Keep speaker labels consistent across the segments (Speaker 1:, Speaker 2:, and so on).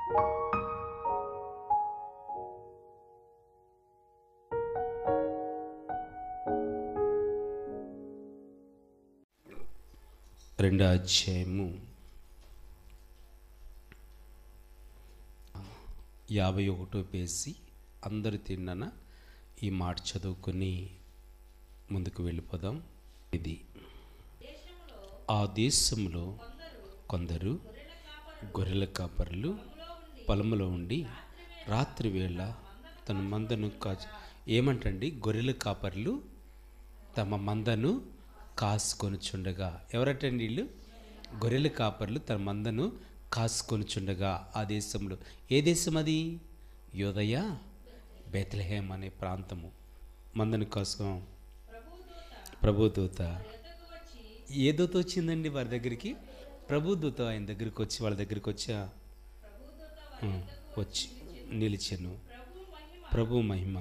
Speaker 1: రెండో అధ్యాయము 51 పేజీ. అందరూ తిన్నన ఈ మాట చదువుకొని ముందుకు వెళ్ళిపోదాం. ఇది ఆ దేశంలో కొందరు గొర్రెల కాపరులు పొలంలో ఉండి రాత్రి వేళ తన మందను ఏమంటండి, గొర్రెల కాపరులు తమ మందను కాసుకొనుచుండగా. ఎవరటండి వీళ్ళు? గొర్రెల కాపర్లు తన మందను కాసుకొనుచుండగా ఆ దేశంలో. ఏ దేశం అది? యోదయ బెత్లెహేం అనే ప్రాంతము. మందను కాసుకో ప్రభుదూత. ఏ దూత వచ్చిందండి వారి దగ్గరికి? ప్రభుదూత ఆయన దగ్గరికి వచ్చి వాళ్ళ దగ్గరికి వచ్చి నిలిచెను. ప్రభు మహిమ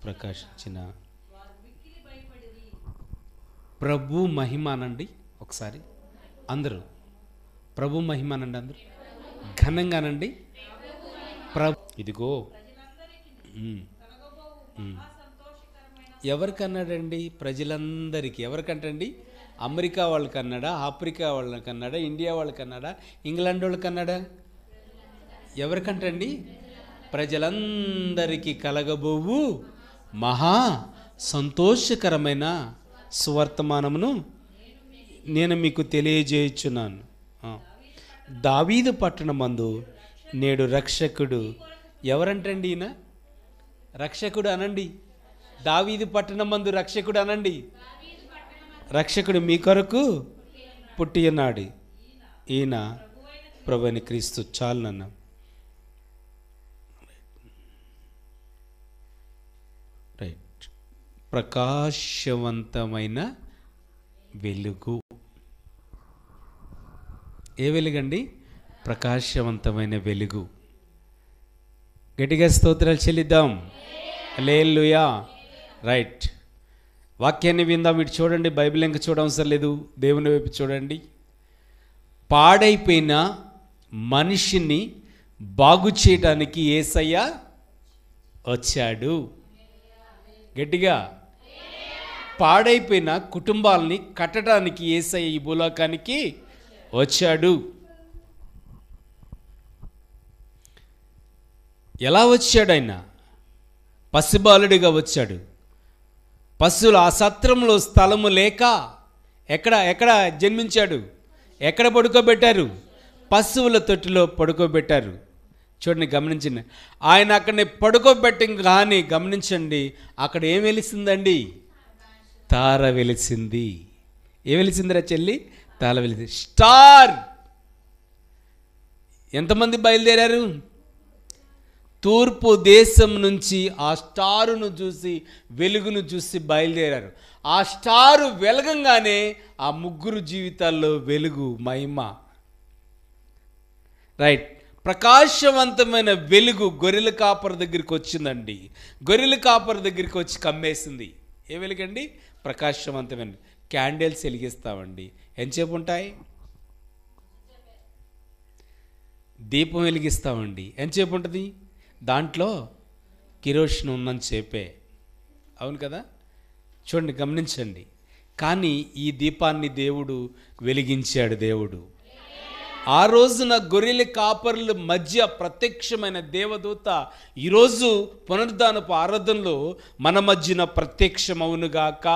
Speaker 1: ప్రకాశించిన. ప్రభు మహిమ అనండి ఒకసారి అందరూ. ప్రభు మహిమ అనండి అందరూ ఘనంగా అనండి. ఇదిగో ఎవరికన్నాడండి? ప్రజలందరికీ. ఎవరికంటండి? అమెరికా వాళ్ళకి అన్నాడా? ఆఫ్రికా వాళ్ళకి అన్నాడా? ఇండియా వాళ్ళకి అన్నాడా? ఇంగ్లాండ్ వాళ్ళకి అన్నాడా? ఎవరికంటండి? ప్రజలందరికీ కలగబోవు మహా సంతోషకరమైన సువర్తమానమును నేను మీకు తెలియజేయుచున్నాను. దావీదు పట్టణమందు నేడు రక్షకుడు. ఎవరంటండి ఈయన? రక్షకుడు అనండి. దావీదు పట్టణమందు రక్షకుడు అనండి. రక్షకుడు మీ కొరకు పుట్టి ఉన్నాడు. ఈయన ప్రభువైన క్రీస్తు. చాలు నాన్న. రైట్. ప్రకాశవంతమైన వెలుగు. ఏ వెలుగండి? ప్రకాశవంతమైన వెలుగు. గట్టిగా స్తోత్రాలు చెల్లిద్దాం. హల్లెలూయా. రైట్. వాక్యాన్ని విందాం. ఇటు చూడండి. బైబిల్ ఇంకా చూడవసరం లేదు. దేవుని వైపు చూడండి. పాడైపోయిన మనిషిని బాగు చేయడానికి యేసయ్య వచ్చాడు. గట్టిగా. పాడైపోయిన కుటుంబాలని కట్టడానికి యేసయ్య ఈ భూలోకానికి వచ్చాడు. ఎలా వచ్చాడు ఆయన? పసిబాలుడిగా వచ్చాడు. పశువులు ఆ సత్రంలో స్థలము లేక ఎక్కడ జన్మించాడు? ఎక్కడ పడుకోబెట్టారు? పశువుల తొట్టిలో పడుకోబెట్టారు. చూడండి, గమనించండి. ఆయన అక్కడనే పడుకోబెట్టి కానీ గమనించండి, అక్కడ ఏం వెలిసిందండి? తార వెలిసింది. ఏం వెలిసిందిరా చెల్లి? తార వెలిసింది. స్టార్. ఎంతమంది బయలుదేరారు? తూర్పు దేశం నుంచి ఆ స్టారును చూసి, వెలుగును చూసి బయలుదేరారు. ఆ స్టారు వెలగంగానే ఆ ముగ్గురు జీవితాల్లో వెలుగు, మహిమ. రైట్. ప్రకాశవంతమైన వెలుగు గొర్రెల కాపరి దగ్గరికి వచ్చిందండి. గొర్రెల కాపరి దగ్గరికి వచ్చి కమ్మేసింది. ఏ వెలుగండి? ప్రకాశవంతమైన క్యాండిల్స్ వెలిగిస్తామండి. ఎంతసేపు ఉంటాయి? దీపం వెలిగిస్తామండి. ఎంతసేపు ఉంటుంది? దాంట్లో కిరోసిన్ ఉన్నంత సేపే. అవును కదా? చూడండి, గమనించండి. కానీ ఈ దీపాన్ని దేవుడు వెలిగించాడు. దేవుడు ఆ రోజున గొర్రెల కాపరుల మధ్య ప్రత్యక్షమైన దేవదూత ఈరోజు పునరుద్ధానపు ఆరాధనలో మన మధ్యన ప్రత్యక్షమవునుగాక.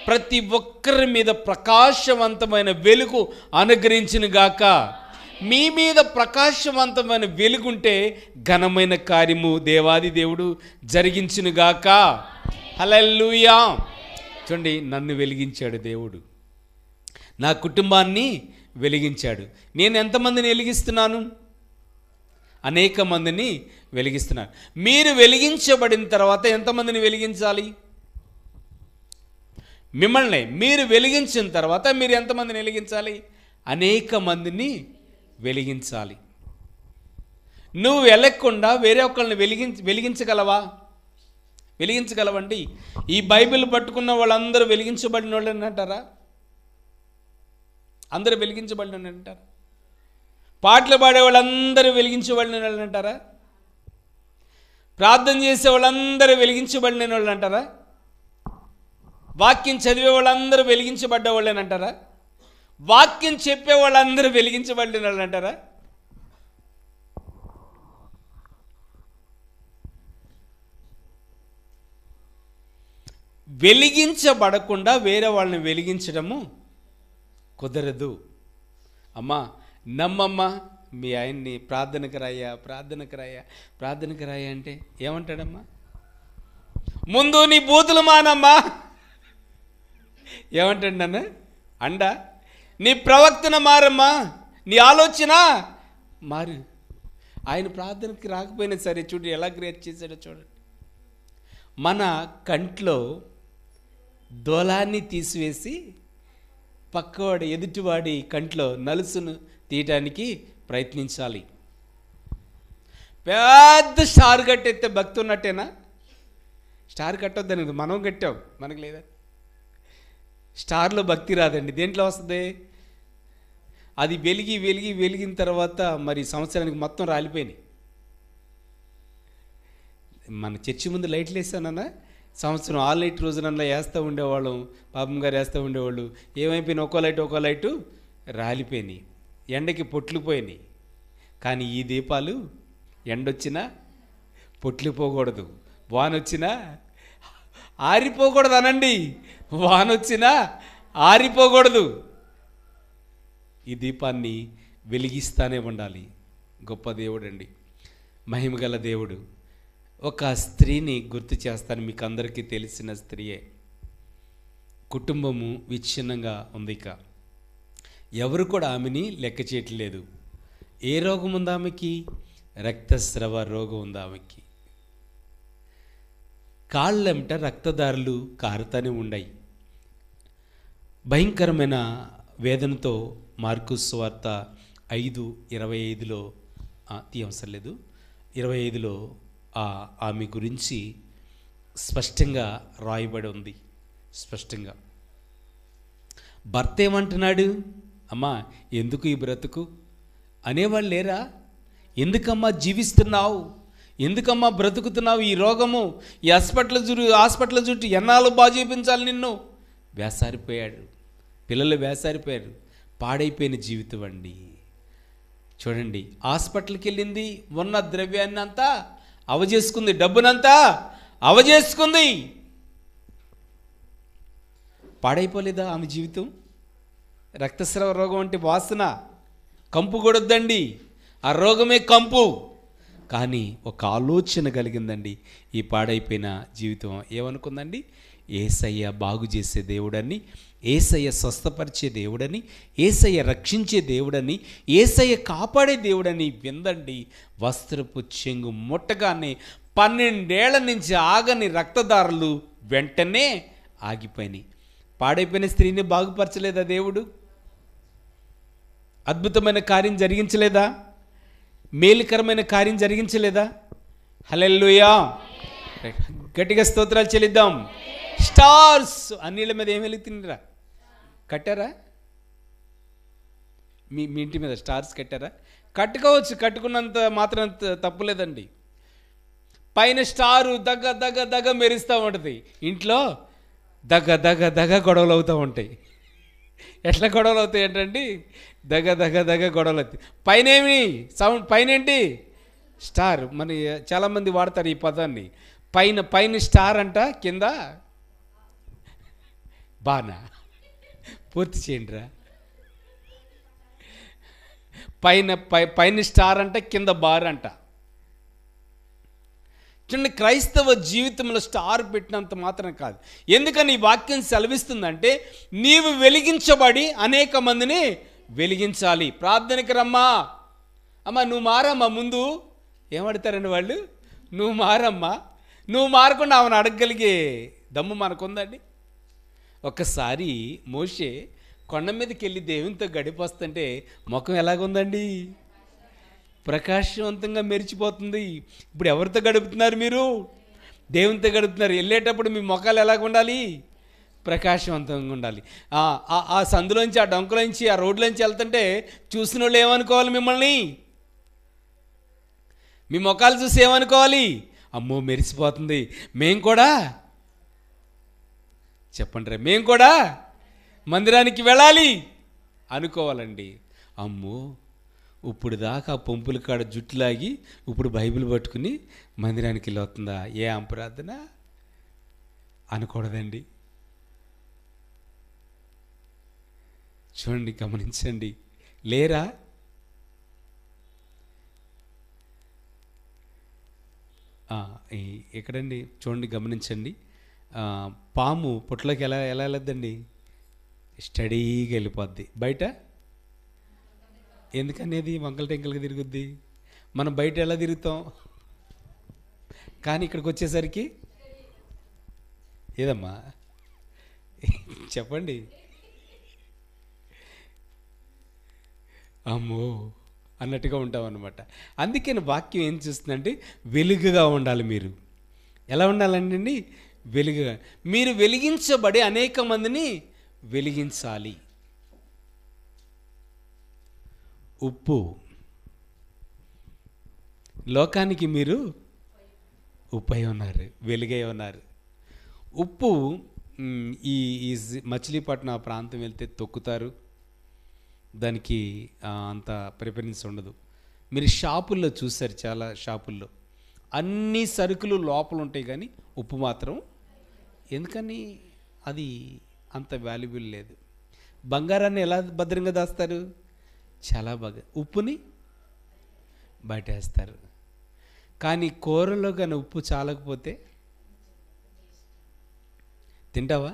Speaker 1: ప్రతి ఒక్కరి మీద ప్రకాశవంతమైన వెలుగు అనుగ్రహించునుగాక. మీ మీద ప్రకాశవంతమైన వెలుగుంటే ఘనమైన కార్యము దేవాది దేవుడు జరిగించునుగాక. హల్లెలూయా. చూడండి, నన్ను వెలిగించాడు దేవుడు. నా కుటుంబాన్ని వెలిగించాడు. నేను ఎంతమందిని వెలిగిస్తున్నాను? అనేక మందిని వెలిగిస్తున్నాను. మీరు వెలిగించబడిన తర్వాత ఎంతమందిని వెలిగించాలి? మిమ్మల్ని మీరు వెలిగించిన తర్వాత మీరు ఎంతమందిని వెలిగించాలి? అనేక మందిని వెలిగించాలి. నువ్వు వెలగకుండా వేరే ఒకళ్ళని వెలిగించగలవా? వెలిగించగలవండి. ఈ బైబిల్ పట్టుకున్న వాళ్ళందరూ వెలిగించబడిన వాళ్ళని అంటారా? అందరూ వెలిగించబడిన అంటారు. పాటలు పాడే వాళ్ళందరూ వెలిగించబడిన వాళ్ళు అంటారా? ప్రార్థన చేసే వాళ్ళందరూ వెలిగించబడిన వాళ్ళు అంటారా? వాక్యం చదివే వాళ్ళందరూ వెలిగించబడ్డ వాళ్ళేనంటారా? వాక్యం చెప్పే వాళ్ళందరూ వెలిగించబడిన వాళ్ళు అంటారా? వెలిగించబడకుండా వేరే వాళ్ళని వెలిగించడము కుదరదు. అమ్మా నమ్మమ్మా, మీ ఆయన్ని ప్రార్థనకు రాయ్యా అంటే ఏమంటాడమ్మా? ముందు నీ బూతులు మానమ్మా ఏమంటాడు నన్ను అండా? నీ ప్రవక్తన మారమ్మా, నీ ఆలోచన మారు. ఆయన ప్రార్థనకి రాకపోయినా సరే చూడు ఎలా క్రియేట్ చేశాడో చూడండి. మన కంట్లో దోలాన్ని తీసివేసి పక్కవాడి ఎదుటివాడి కంట్లో నలుసును తీయటానికి ప్రయత్నించాలి. పెద్ద స్టార్ కట్టెత్తే భక్తి ఉన్నట్టేనా? స్టార్ కట్టొద్దని మనం కట్టాం, మనకు లేదా? స్టార్లో భక్తి రాదండి. దేంట్లో వస్తుంది? అది వెలిగిన తర్వాత మరి సంవత్సరానికి మొత్తం రాలిపోయినాయి. మన చర్చి ముందు లైట్లు వేసానన్నా సంవత్సరం ఆ లైట్ రోజునల్లా వేస్తూ ఉండేవాళ్ళం, పాపం గారు వేస్తూ ఉండేవాళ్ళు. ఏమైపోయినాయి? ఒక్కో లైటు రాలిపోయినాయి, ఎండకి పొట్లిపోయినాయి. కానీ ఈ దీపాలు ఎండొచ్చినా పొట్లిపోకూడదు, వానొచ్చినా ఆరిపోకూడదు. అనండి, వానొచ్చినా ఆరిపోకూడదు. ఈ దీపాన్ని వెలిగిస్తానే ఉండాలి. గొప్ప దేవుడు అండి, మహిమగల దేవుడు. ఒక స్త్రీని గుర్తు చేస్తాను, మీకు అందరికీ తెలిసిన స్త్రీయే. కుటుంబము విచ్ఛిన్నంగా ఉంది. ఇక ఎవరు కూడా ఆమెని లెక్క చేయట్లేదు. ఏ రోగం ఉంది ఆమెకి? రక్తస్రవ రోగం ఉంది ఆమెకి. కాళ్ళెంట రక్తదారులు కారుతానే ఉన్నాయి. భయంకరమైన వేదనతో మార్కు సువార్త 5:25లో అవసరం లేదు, 25లో ఆమె గురించి స్పష్టంగా రాయబడి ఉంది. స్పష్టంగా భర్త ఏమంటున్నాడు? అమ్మా ఎందుకు ఈ బ్రతుకు అనేవాళ్ళు లేరా? ఎందుకమ్మా జీవిస్తున్నావు? ఎందుకమ్మా బ్రతుకుతున్నావు? ఈ రోగము, ఈ హాస్పిటల్ చుట్టూ ఎన్నాళ్ళు బాగు చేయించాలి నిన్ను? వేసారిపోయాడు, పిల్లలు వేసారిపోయారు. పాడైపోయిన జీవితం అండి. చూడండి, హాస్పిటల్కి వెళ్ళింది, ఉన్న ద్రవ్యాన్ని అంతా అవజేసుకుంది, డబ్బునంతా అవజేసుకుంది. పాడైపోలేదా ఆమె జీవితం? రక్తస్రావ రోగం అంటే వాసన, కంపు కొడొద్దండి, ఆ రోగమే కంపు. కానీ ఒక ఆలోచన కలిగిందండి ఈ పాడైపోయిన జీవితం. ఏమనుకుందండి? యేసయ్య బాగు చేసే దేవుడని, యేసయ్య స్వస్థపరిచే దేవుడని, యేసయ్య రక్షించే దేవుడని, యేసయ్య కాపాడే దేవుడని విందండి. వస్త్రపు చెంగు ముట్టగానే 12 ఏళ్ల నుంచి ఆగని రక్తదారులు వెంటనే ఆగిపోయినాయి. పాడైపోయిన స్త్రీని బాగుపరచలేదా దేవుడు? అద్భుతమైన కార్యం జరిగించలేదా? మేలుకరమైన కార్యం జరిగించలేదా? హల్లెలూయా, గట్టిగా స్తోత్రాలు చెల్లిద్దాం. స్టార్స్ అన్నిళ్ళ మీద ఏం వెలుగుతుందిరా? కట్టారా? మీ ఇంటి మీద స్టార్స్ కట్టారా? కట్టుకోవచ్చు, కట్టుకున్నంత మాత్రం తప్పులేదండి. పైన స్టారు దగ్గ దగ్గ దగ్గ మెరుస్తూ ఉంటుంది, ఇంట్లో దగ్గ దగ్గ దగ్గ గొడవలు అవుతూ ఉంటాయి. ఎట్లా గొడవలు అవుతాయి ఏంటండి? దగ్గ దగ్గ దగ్గ గొడవలు అవుతాయి. పైన ఏమి సౌండ్? పైన ఏంటి? స్టార్. మన చాలామంది వాడతారు ఈ పదాన్ని. పైన స్టార్ అంట, కింద బానా. పూర్తి చేయండిరా. పైన స్టార్ అంట, కింద బార్ అంట. చూడండి, క్రైస్తవ జీవితంలో స్టార్ పెట్టినంత మాత్రం కాదు. ఎందుకని ఈ వాక్యం సెలవిస్తుందంటే, నీవు వెలిగించబడి అనేక మందిని వెలిగించాలి. ప్రార్థనకి రమ్మా, అమ్మా నువ్వు మారమ్మా. ముందు ఏమడతారండి వాళ్ళు? నువ్వు మారమ్మా. నువ్వు మారకుండా ఆమెను అడగగలిగే దమ్ము మనకుందండి. ఒక్కసారి మోషే కొండ మీదకి వెళ్ళి దేవునితో గడిపొస్తుంటే ముఖం ఎలాగుందండి? ప్రకాశవంతంగా మెరిచిపోతుంది. ఇప్పుడు ఎవరితో గడుపుతున్నారు మీరు? దేవునితో గడుపుతున్నారు. వెళ్ళేటప్పుడు మీ ముఖాలు ఎలాగ ఉండాలి? ప్రకాశవంతంగా ఉండాలి. ఆ సందులోంచి, ఆ డొంకలోంచి, ఆ రోడ్లోంచి వెళ్తుంటే చూసిన వాళ్ళు ఏమనుకోవాలి? మిమ్మల్ని, మీ ముఖాలు చూసి ఏమనుకోవాలి? అమ్మో మెరిసిపోతుంది, మేము కూడా, చెప్పండి రే, మేము కూడా మందిరానికి వెళ్ళాలి అనుకోవాలండి. అమ్మో ఇప్పుడు దాకా పొంపుల కాడ జుట్టులాగి ఇప్పుడు బైబిల్ పట్టుకుని మందిరానికి వెళ్ళొస్తుందా, ఏ అంపరాధన అనకూడదండి. చూడండి, గమనించండి, లేరా? ఎక్కడండి చూడండి, గమనించండి. పాము పుట్లోకి ఎలా ఎలా వెళ్ళొద్దండి? స్టడీగా వెళ్ళిపోద్ది. బయట ఎందుకనేది వంకల టెంకలుగా తిరుగుద్ది. మనం బయట ఎలా తిరుగుతాం, కానీ ఇక్కడికి వచ్చేసరికి ఏదమ్మా చెప్పండి, అమ్మో అన్నట్టుగా ఉంటాం అన్నమాట. అందుకని వాక్యం ఏం చేస్తుందంటే వెలుగుగా ఉండాలి. మీరు ఎలా ఉండాలండి? వెలుగుగా. మీరు వెలిగించబడి అనేక మందిని వెలిగించాలి. ఉప్పు, లోకానికి మీరు ఉప్పై ఉన్నారు, వెలుగై ఉన్నారు. ఉప్పు ఈ మచిలీపట్నం ఆ ప్రాంతం వెళ్తే తొక్కుతారు, దానికి అంత ప్రిఫరెన్స్ ఉండదు. మీరు షాపుల్లో చూసారు, చాలా షాపుల్లో అన్ని సరుకులు లోపల ఉంటాయి కానీ ఉప్పు మాత్రం, ఎందుకని అది అంత వాల్యుబుల్ లేదు. బంగారాన్ని ఎలా భద్రంగా దాస్తారు? చాలా బాగా ఉప్పుని బయట వేస్తారు. కానీ కూరలో కానీ ఉప్పు చాలకపోతే తింటావా?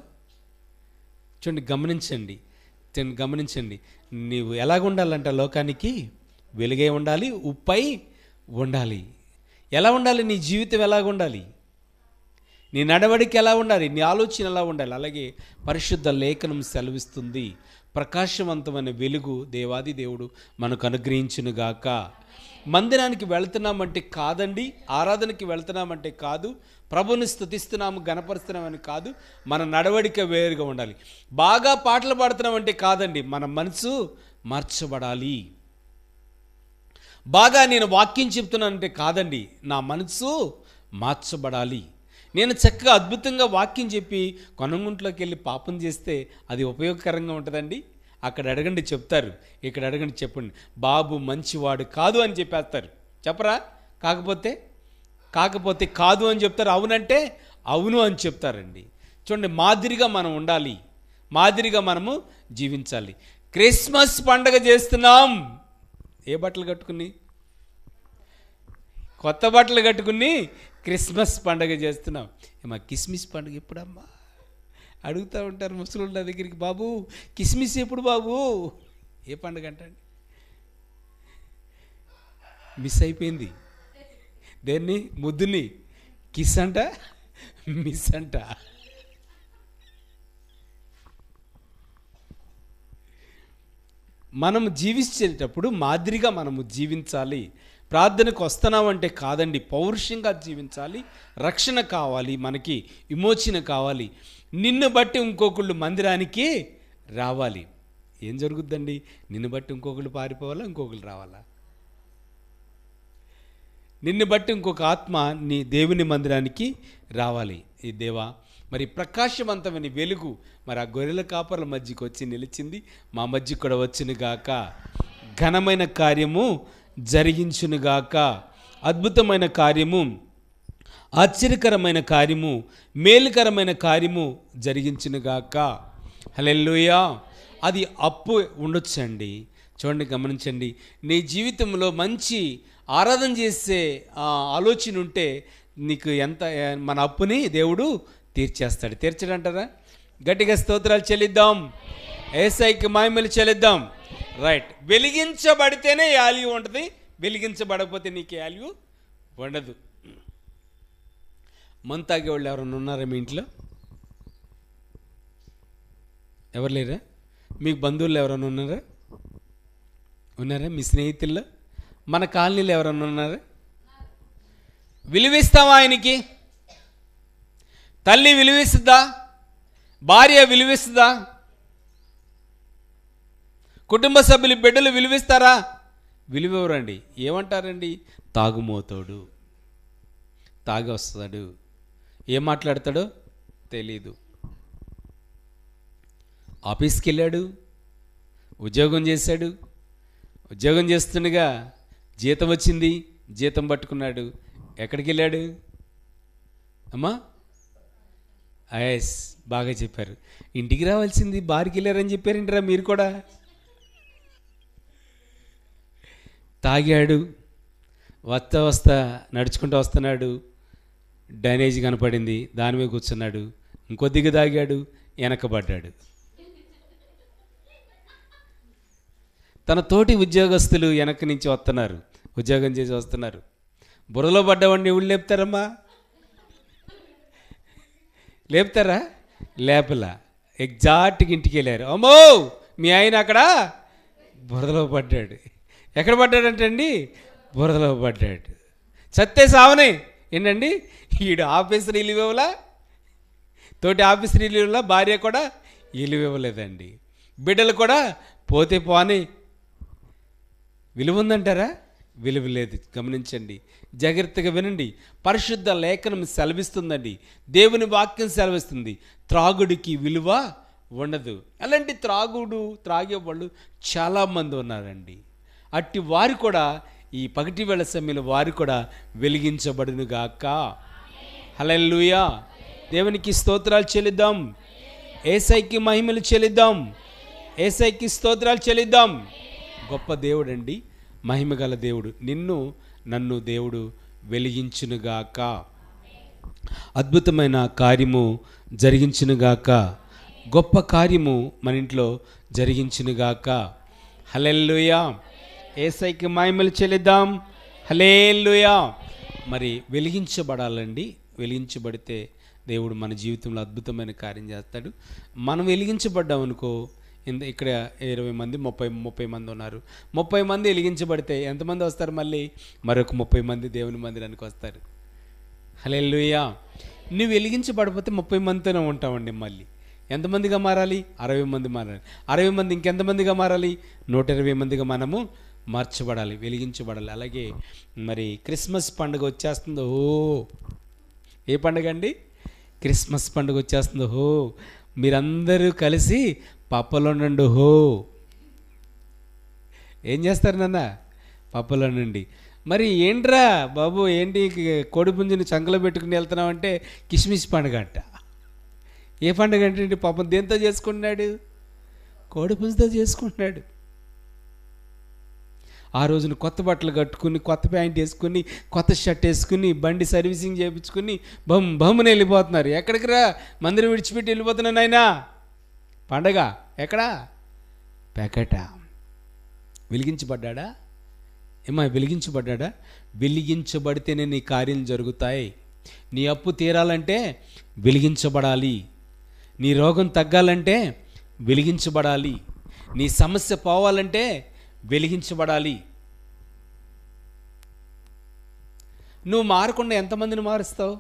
Speaker 1: చూడండి, గమనించండి. నీవు ఎలాగ ఉండాలంట? లోకానికి వెలుగై ఉండాలి, ఉప్పై ఉండాలి. ఎలా ఉండాలి? నీ జీవితం ఎలాగ ఉండాలి? నీ నడవడికి ఎలా ఉండాలి? నీ ఆలోచన ఎలా ఉండాలి? అలాగే పరిశుద్ధ లేఖనం సెలవిస్తుంది, ప్రకాశవంతమైన వెలుగు దేవాది దేవుడు మనకు అనుగ్రహించునుగాక. మందిరానికి వెళ్తున్నామంటే కాదండి, ఆరాధనకి వెళ్తున్నామంటే కాదు, ప్రభుని స్తుతిస్తున్నాము గణపరుస్తున్నామని కాదు, మన నడవడిక వేరుగా ఉండాలి. బాగా పాటలు పాడుతున్నామంటే కాదండి, మన మనసు మార్చబడాలి. బాగా నేను వాక్యం చెప్తున్నానంటే కాదండి, నా మనసు మార్చబడాలి. నేను చక్కగా అద్భుతంగా వాక్యం చెప్పి కొనంగుంట్లోకి వెళ్ళి పాపం చేస్తే అది ఉపయోగకరంగా ఉంటుందండి? అక్కడ అడగండి చెప్తారు, ఇక్కడ అడగండి చెప్పండి, బాబు మంచివాడు కాదు అని చెప్పేస్తారు. చెప్పరా? కాకపోతే కాదు అని చెప్తారు, అవునంటే అవును అని చెప్తారండి. చూడండి, మాదిరిగా మనం ఉండాలి, మాదిరిగా మనము జీవించాలి. క్రిస్మస్ పండగ చేస్తున్నాం, ఏ బట్టలు కట్టుకుని? కొత్త బట్టలు కట్టుకుని క్రిస్మస్ పండగ చేస్తున్నాం. ఏమా కిస్మిస్ పండుగ ఎప్పుడమ్మా అడుగుతూ ఉంటారు ముసలుళ్ళ దగ్గరికి, బాబు కిస్మిస్ ఎప్పుడు బాబు? ఏ పండుగ అంటండి? మిస్ అయిపోయింది. దేన్ని? ముద్దుని. కిస్ అంట, మిస్ అంట. మనం జీవించేటప్పుడు మాదిరిగా మనము జీవించాలి. ప్రార్థనకు వస్తున్నామంటే కాదండి, పౌరుషంగా జీవించాలి. రక్షణ కావాలి, మనకి విమోచన కావాలి. నిన్ను బట్టి ఇంకొకళ్ళు మందిరానికి రావాలి. ఏం జరుగుద్దండి? నిన్ను బట్టి ఇంకొకళ్ళు పారిపోవాలా, ఇంకొకళ్ళు రావాలా? నిన్ను బట్టి ఇంకొక ఆత్మ నీ దేవుని మందిరానికి రావాలి. ఈ దేవా, మరి ప్రకాశవంతమైన వెలుగు మరి ఆ గొర్రెల కాపర్ల మధ్యకి వచ్చి నిలిచింది, మా మధ్య కూడా వచ్చునుగాక. ఘనమైన కార్యము జరిగించునుగాక. అద్భుతమైన కార్యము, ఆశ్చర్యకరమైన కార్యము, మేలుకరమైన కార్యము జరిగించునుగాక. హల్లెలూయా. అది అప్పు ఉండొచ్చండి. చూడండి, గమనించండి, నీ జీవితంలో మంచి ఆరాధన చేసే ఆలోచన ఉంటే నీకు ఎంత మన అప్పుని దేవుడు తీర్చేస్తాడు. తీర్చడంటారా? గట్టిగా స్తోత్రాలు చెల్లిద్దాం, యేసయ్యకి మహిమలు చెల్లిద్దాం. రైట్. వెలిగించబడితేనే వాల్యూ ఉంటుంది, వెలిగించబడకపోతే నీకు వాల్యూ ఉండదు. మందు తాగేవాళ్ళు ఎవరైనా ఉన్నారా మీ ఇంట్లో? ఎవరు లేరా? మీకు బంధువులు ఎవరైనా ఉన్నారా? మీ స్నేహితుల్లో, మన కాలనీలో ఎవరైనా ఉన్నారా? విలువిస్తావా ఆయనకి? తల్లి విలువిస్తుందా? భార్య విలువిస్తుందా? కుటుంబ సభ్యులు బిడ్డలు విలువిస్తారా? విలువెవరండి? ఏమంటారండి? తాగుమోతాడు, తాగి వస్తాడు, ఏం మాట్లాడతాడో తెలీదు. ఆఫీస్కి వెళ్ళాడు, ఉద్యోగం చేశాడు, ఉద్యోగం చేస్తుండగా జీతం వచ్చింది, జీతం పట్టుకున్నాడు. ఎక్కడికి వెళ్ళాడు అమ్మా? బాగా చెప్పారు. ఇంటికి రావాల్సింది బార్కి వెళ్ళారని చెప్పారేంటిరా మీరు కూడా? తాగాడు, వస్తా నడుచుకుంటూ వస్తున్నాడు, డ్రైనేజ్ కనపడింది, దాని మీద కూర్చున్నాడు. ఇంకొద్దిగా తాగాడు, వెనకబడ్డాడు. తన తోటి ఉద్యోగస్తులు వెనక నుంచి వస్తున్నారు, ఉద్యోగం చేసి వస్తున్నారు. బురదలో పడ్డవాడిని ఎవరు లేపుతారమ్మా? లేపుతారా? లేపలా. ఎగ్జాక్ట్గా ఇంటికి వెళ్ళారు. అమ్మో మీ ఆయన అక్కడ బురదలో పడ్డాడు. ఎక్కడ పడ్డాడంటే అండి, బురదలో పడ్డాడు. సత్తే సావనే ఏంటండి, ఈడు ఆఫీసర్ ఇల్లు ఇవ్వలా, తోటి ఆఫీసర్ ఇల్లు ఇవ్వలా, భార్య కూడా ఇల్లు ఇవ్వలేదండి, బిడ్డలు కూడా పోతే పోని. విలువ ఉందంటారా? విలువ లేదు. గమనించండి, జాగ్రత్తగా వినండి. పరిశుద్ధ లేఖనం సెలవిస్తుందండి, దేవుని వాక్యం సెలవిస్తుంది, త్రాగుడికి విలువ ఉండదు. అలాంటి త్రాగేవాళ్ళు చాలామంది ఉన్నారండి. అట్టి వారు కూడా ఈ పగటి వేళ సమయంలో వారు కూడా వెలిగించబడునుగాక. హల్లెలూయా. దేవునికి స్తోత్రాలు చెల్లిద్దాం, యేసయ్యకి మహిమలు చెల్లిద్దాం, యేసయ్యకి స్తోత్రాలు చెల్లిద్దాం. గొప్ప దేవుడండి, మహిమగల దేవుడు. నిన్ను నన్ను దేవుడు వెలిగించునుగాక, అద్భుతమైన కార్యము జరిగించునుగాక, గొప్ప కార్యము మన ఇంట్లో జరిగించునుగాక. హల్లెలూయా. యేసయ్యకి మహిమలు చెల్లిద్దాం. హల్లెలూయా. మరి వెలిగించబడాలండి. వెలిగించబడితే దేవుడు మన జీవితంలో అద్భుతమైన కార్యం చేస్తాడు. మనం వెలిగించబడ్డాం అనుకో, ఇక్కడ 20 మంది 30 మంది ఉన్నారు. 30 మంది వెలిగించబడితే ఎంతమంది వస్తారు? మళ్ళీ మరొక 30 మంది దేవుని మందిరానికి వస్తారు. హల్లెలూయా. నువ్వు వెలిగించబడిపోతే 30 మందితోనే ఉంటామండి. మళ్ళీ ఎంతమందిగా మారాలి? 60 మంది మారాలి. 60 మంది ఇంకెంతమందిగా మారాలి? 120 మందిగా మనము మార్చబడాలి, వెలిగించబడాలి. అలాగే మరి క్రిస్మస్ పండుగ వచ్చేస్తుందో, ఏ పండుగ అండి? క్రిస్మస్ పండుగ వచ్చేస్తుందో. మీరందరూ కలిసి పప్పలో నుండి ఏం చేస్తారు నాన్న? పప్పలో నుండి. మరి ఏంట్రా బాబు, ఏంటి కోడిపుంజుని చంకలో పెట్టుకుని వెళ్తున్నావు అంటే కిస్మిస్ పండుగ అంట. ఏ పండుగ అంటే పాపం దేంతో చేసుకుంటున్నాడు? కోడిపుంజుతో చేసుకుంటున్నాడు. ఆ రోజున కొత్త బట్టలు కట్టుకుని, కొత్త ప్యాంట్ వేసుకుని, కొత్త షర్ట్ వేసుకుని, బండి సర్వీసింగ్ చేయించుకుని బొమ్మని వెళ్ళిపోతున్నారు. ఎక్కడికి రా? మందిరం విడిచిపెట్టి వెళ్ళిపోతున్నాను నాయనా. పండగ ఎక్కడా? పేకట. వెలిగించబడ్డా? ఏమా వెలిగించబడ్డా? వెలిగించబడితేనే నీ కార్యం జరుగుతాయి. నీ అప్పు తీరాలంటే వెలిగించబడాలి, నీ రోగం తగ్గాలంటే వెలిగించబడాలి, నీ సమస్య పోవాలంటే వెలిగించబడాలి. నువ్వు మారకుండా ఎంతమందిని మారుస్తావు?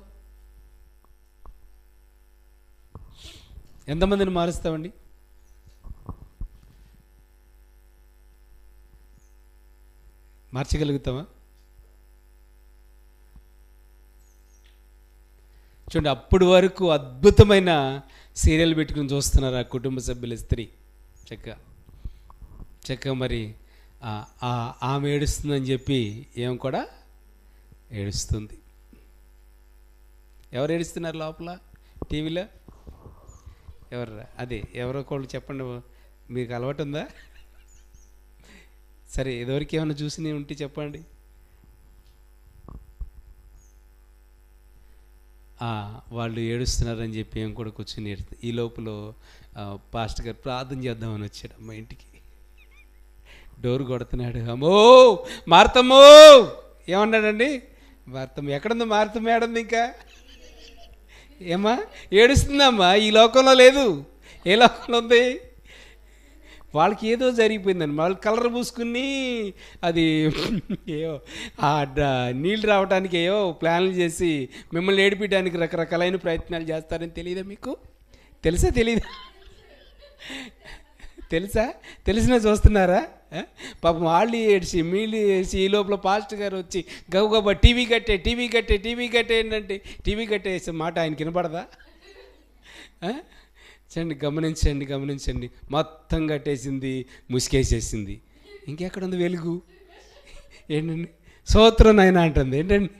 Speaker 1: ఎంతమందిని మారుస్తావండి? మార్చగలుగుతావా? చూడండి, అప్పటి వరకు అద్భుతమైన సీరియల్ పెట్టుకుని చూస్తున్నారు ఆ కుటుంబ సభ్యుల స్త్రీ. చక్కగా మరి ఆమె ఏడుస్తుందని చెప్పి ఏం కూడా ఏడుస్తుంది. ఎవరు ఏడుస్తున్నారు లోపల టీవీలో? ఎవరు? అదే ఎవరో ఒకళ్ళు చెప్పండి, మీకు అలవాటు ఉందా? సరే, ఎవరికి ఏమైనా చూసి ఉంటే చెప్పండి. వాళ్ళు ఏడుస్తున్నారని చెప్పి ఏం కూడా కూర్చొని ఏడుస్తుంది. ఈ లోపల పాస్టర్ గారు ప్రార్థన చేద్దామని వచ్చాడు అమ్మ ఇంటికి. డోర్ కొడుతున్నాడు. అమ్మో మార్తమ్మో ఏమన్నాడండి? మార్తమ్మ ఎక్కడుంది? మార్తమ్మ ఏడుంది? ఇంకా ఏమ్మా ఏడుస్తుందమ్మా? ఈ లోకంలో లేదు. ఏ లోకంలో ఉంది? వాళ్ళకి ఏదో జరిగిపోయిందండి. వాళ్ళు కలర్ పూసుకుని అది ఏవో నీళ్ళు రావడానికి ఏవో ప్లాన్లు చేసి మిమ్మల్ని ఏడిపించడానికి రకరకాలైన ప్రయత్నాలు చేస్తారని తెలియదా మీకు? తెలుసా తెలీదా? తెలుసా? తెలిసినా చూస్తున్నారా? పాపం వాళ్ళు ఏడ్చి మీళ్ళు ఏడ్చి ఈ లోపల పాస్టర్ గారు వచ్చి గబగబా టీవీ కట్టే ఏంటంటే టీవీ కట్టేసే మాట ఆయనకి వినపడదా? చూడండి, గమనించండి. మొత్తం కట్టేసింది, ముసుకేసేసింది. ఇంకెక్కడుంది వెలుగు? ఏంటండి? స్తోత్రం నాయన అంటుంది. ఏంటండి?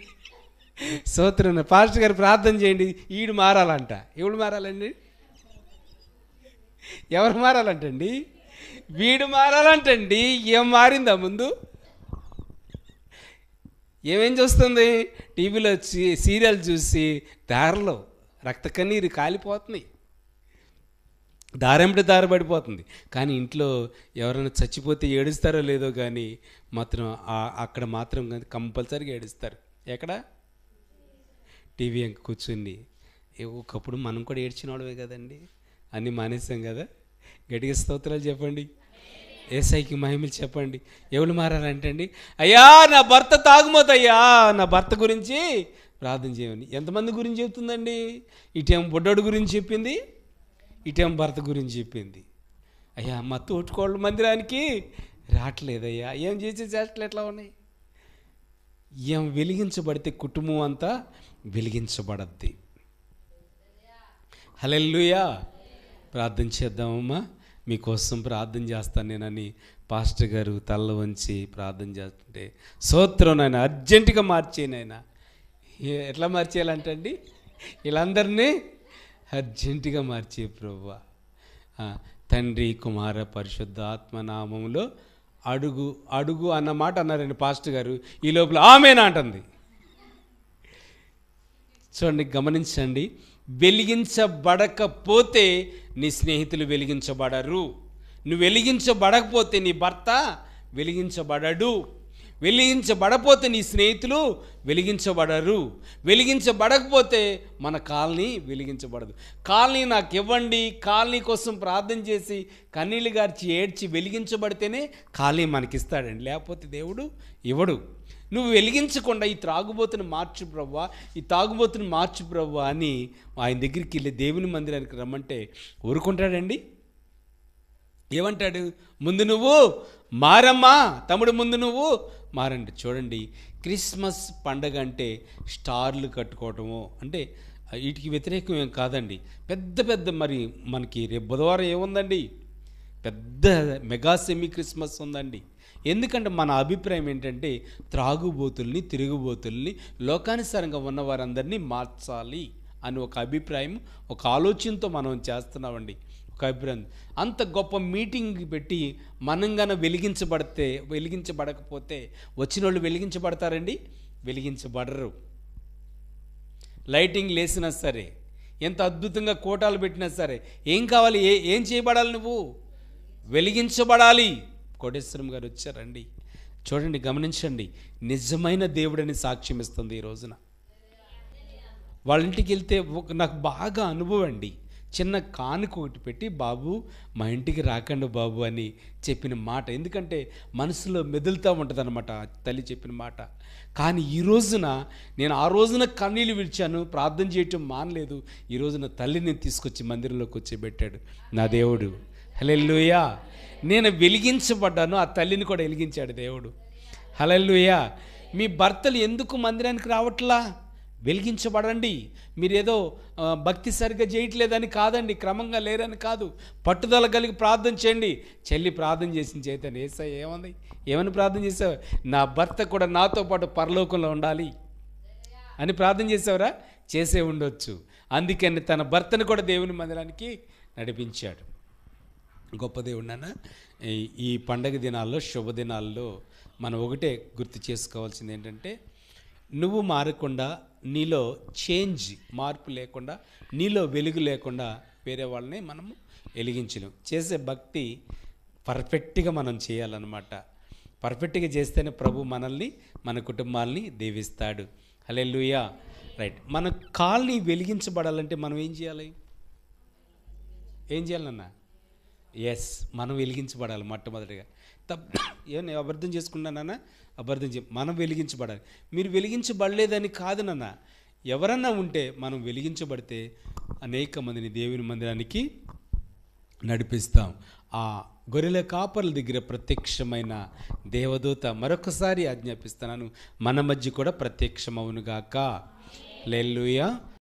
Speaker 1: స్తోత్రం. పాస్టర్ గారు ప్రార్థన చేయండి, ఈడు మారాలంట. ఎవడు మారాలండి? ఎవరు మారాలంటండి? వీడు మారాలంటండి. ఏం మారిందా ముందు? ఏమేం చూస్తుంది? టీవీలో సీరియల్ చూసి దారిలో రక్త కన్నీరు కాలిపోతుంది, దారెంబడి దారబడిపోతుంది. కానీ ఇంట్లో ఎవరైనా చచ్చిపోతే ఏడుస్తారో లేదో కానీ మాత్రం అక్కడ మాత్రం కంపల్సరీగా ఏడుస్తారు. ఎక్కడ? టీవీ వెనక కూర్చుని. ఒకప్పుడు మనం కూడా ఏడ్చిన వాడమే కదండి. అన్నీ మానేసాం కదా. గట్టిగా స్తోత్రాలు చెప్పండి, యేసయ్యకి మహిమలు చెప్పండి. ఎవరు మారాలంటే అండి, అయ్యా నా భర్త తాగుమోతయ్యా, నా భర్త గురించి ప్రార్థన చేయమని. ఎంతమంది గురించి చెప్తుందండి? ఇటేం బుడ్డోడు గురించి చెప్పింది, ఇటేం భర్త గురించి చెప్పింది. అయ్యా మా తోటికోళ్ళ మందిరానికి రావట్లేదయ్యా, ఏం చేసే చేష్టలు ఎట్లా ఉన్నాయి? ఏం వెలిగించబడితే కుటుంబం అంతా వెలిగించబడద్ది. హల్లెలూయా. ప్రార్థన చేద్దామమ్మా. మీకోసం ప్రార్థన చేస్తాను నేనని పాస్టర్ గారు తల్ల వంచి ప్రార్థన చేస్తుంటే, స్తోత్రం నాయన, అర్జెంటుగా మార్చేయనైనా. ఎట్లా మార్చేయాలంటండి? వీళ్ళందరినీ అర్జెంటుగా మార్చే ప్రభువా. తండ్రి కుమార పరిశుద్ధ ఆత్మనామంలో అడుగు అన్న మాట అన్నారండి పాస్టర్ గారు. ఈ లోపల ఆమేనా అంటుంది. చూడండి, గమనించండి. వెలిగించబడకపోతే నీ స్నేహితులు వెలిగించబడరు. నువ్వు వెలిగించబడకపోతే నీ భర్త వెలిగించబడడు. వెలిగించబడపోతే నీ స్నేహితులు వెలిగించబడరు. వెలిగించబడకపోతే మన కాలనీ వెలిగించబడదు. కాలనీ నాకు ఇవ్వండి, కాలనీ కోసం ప్రార్థన చేసి కన్నీళ్ళు గార్చి ఏడ్చి వెలిగించబడితేనే కాలనీ మనకిస్తాడండి, లేకపోతే దేవుడు ఇవ్వడు. నువ్వు వెలిగించకుండా ఈ త్రాగుబోతుని మార్చు ప్రభువా, ఈ తాగుబోతుని మార్చు ప్రభువా అని ఆయన దగ్గరికి వెళ్ళి దేవుని మందిరానికి రమ్మంటే ఊరుకుంటాడండి? ఏమంటాడు? ముందు నువ్వు మారమ్మా తమ్ముడు, ముందు నువ్వు మారండి. చూడండి, క్రిస్మస్ పండగ అంటే స్టార్లు కట్టుకోవటము అంటే వీటికి వ్యతిరేకం ఏం కాదండి. పెద్ద మరి మనకి రేపు బుధవారం ఏముందండి? పెద్ద మెగా సెమీ క్రిస్మస్ ఉందండి. ఎందుకంటే మన అభిప్రాయం ఏంటంటే త్రాగుబోతుల్ని, తిరుగుబోతుల్ని, లోకానుసారంగా ఉన్న వారందరినీ మార్చాలి అని ఒక అభిప్రాయం, ఒక ఆలోచనతో మనం చేస్తున్నామండి. ఒక అభిప్రాయం. అంత గొప్ప మీటింగ్ పెట్టి మనంగానే వెలిగించబడకపోతే వచ్చిన వాళ్ళు వెలిగించబడతారండి? వెలిగించబడరు. లైటింగ్ లేసినా సరే, ఎంత అద్భుతంగా కోటాలు పెట్టినా సరే, ఏం కావాలి? ఏం చేయబడాలి? నువ్వు వెలిగించబడాలి. కోటేశ్వరం గారు వచ్చారండి. చూడండి, గమనించండి, నిజమైన దేవుడని సాక్ష్యం ఇస్తుంది ఈ రోజున. వాళ్ళ ఇంటికి వెళ్తే నాకు బాగా అనుభవం అండి. చిన్న కానుక ఒకటి పెట్టి, బాబు మా ఇంటికి రాకండి బాబు అని చెప్పిన మాట. ఎందుకంటే మనసులో మెదులుతూ ఉంటుంది అనమాట తల్లి చెప్పిన మాట. కానీ ఈ రోజున నేను ఆ రోజున కన్నీళ్ళు విడిచాను, ప్రార్థన చేయటం మానలేదు. ఈ రోజున తల్లిని తీసుకొచ్చి మందిరంలోకి వచ్చేబెట్టాడు నా దేవుడు. హల్లెలూయా. నేను వెలిగించబడ్డాను, ఆ తల్లిని కూడా వెలిగించాడు దేవుడు. హల్లెలూయా. మీ భర్తలు ఎందుకు మందిరానికి రావట్లా? వెలిగించబడండి. మీరేదో భక్తి సరిగ్గా చేయట్లేదని కాదండి, క్రమంగా లేరని కాదు, పట్టుదల కలిగి ప్రార్థన చేయండి. చెల్లి ప్రార్థన చేసిన చేతను యేసయ్య ఏమని ప్రార్థన చేసావు? నా భర్త కూడా నాతో పాటు పరలోకంలో ఉండాలి అని ప్రార్థన చేసావురా? చేసే ఉండొచ్చు. అందుకని తన భర్తను కూడా దేవుని మందిరానికి నడిపించాడు. గొప్ప దేవుడు నాన్న. ఈ పండగ దినాల్లో, శుభదినాల్లో మనం ఒకటే గుర్తు చేసుకోవాల్సింది ఏంటంటే, నువ్వు మారకుండా, నీలో మార్పు లేకుండా, నీలో వెలుగు లేకుండా వేరే వాళ్ళని మనము వెలిగించలేం. చేసే భక్తి పర్ఫెక్ట్గా మనం చేయాలన్నమాట. పర్ఫెక్ట్గా చేస్తేనే ప్రభు మనల్ని, మన కుటుంబాలని దీవిస్తాడు. హల్లెలూయా. రైట్. మన కాలనీ వెలిగించబడాలంటే మనం ఏం చేయాలి? ఏం చేయాలన్నా? ఎస్, మనం వెలిగించబడాలి మొట్టమొదటిగా. నేను అబద్ధం చేసుకున్నానన్నా? మనం వెలిగించబడాలి. మీరు వెలిగించబడలేదని కాదు నాన్న, ఎవరన్నా ఉంటే మనం వెలిగించబడితే అనేక మందిని దేవుని మందిరానికి నడిపిస్తాం. ఆ గొర్రెల కాపర్ల దగ్గర ప్రత్యక్షమైన దేవదూత మరొకసారి ఆజ్ఞాపిస్తున్నాను, మన మధ్య కూడా ప్రత్యక్షమవునుగాక. హల్లెలూయా.